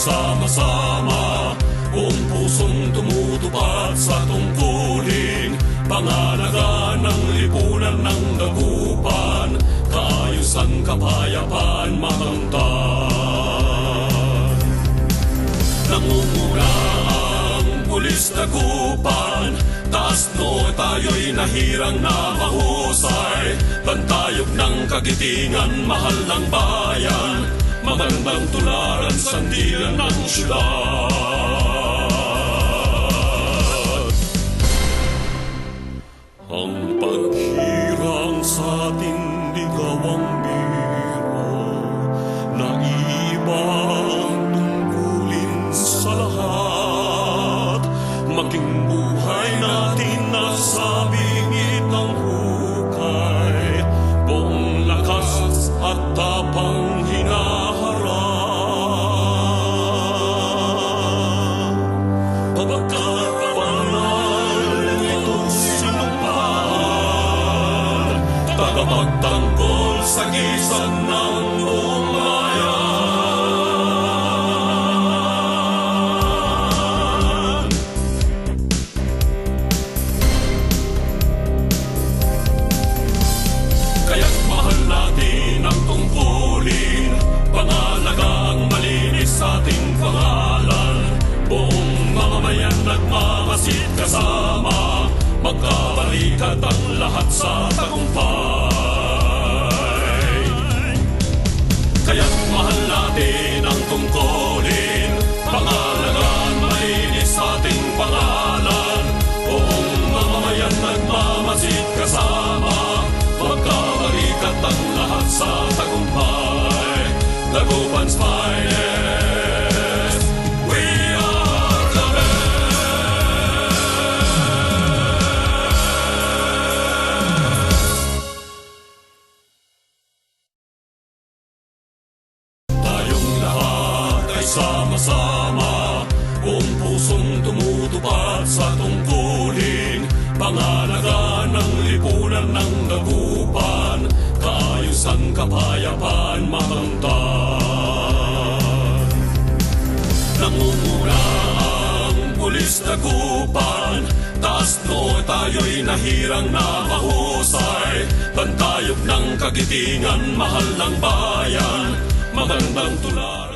sama-sama, buong pusong tumutupad sa tungkulin, pangalagaan ng lipunan ng dagupan, kaayusan, kapayapaan, makamtan. Nangunguna ang pulis dagupan, taas noo tayo'y nahirang na mahusay, tantayog ng kagitingan, mahal ng bayan, magandang tularan, sandigan ng syudad. Ang paghirang sa ating digawang biro, naibang tungkulin sa lahat, maging buhay natin nasa bingit ng hukay, buong lakas at tapang hinaharap. Pagkat panal itong sinumpaan, tagapagtanggol sa gisan ng buong bayan. Kaya't mahal natin ang tungkulin, pangalagang malinis sa ating pangalan, buong mamamayan nagmamasid kasama, magkabalikat ang lahat sa tagumpay. Kaya't mahal natin ang tungkulin, pangalagaan malinis sa ating pangalan, buong mamamayan nagmamasid kasama, magkabalikat ang lahat sa tagumpay. Dagupan's finest, we are the best. Tayong lahat ay sama-sama, buong pusong tumutupad sa tungkulin, pangalagaan ng lipunan ng dagupan, kaayusan, kapayapaan, makamtan. Nangunguna ang pulis dagupan, taas noo tayo'y nahirang na mahusay, tantayog ng kagitingan, mahal ng bayan, magandang tularan.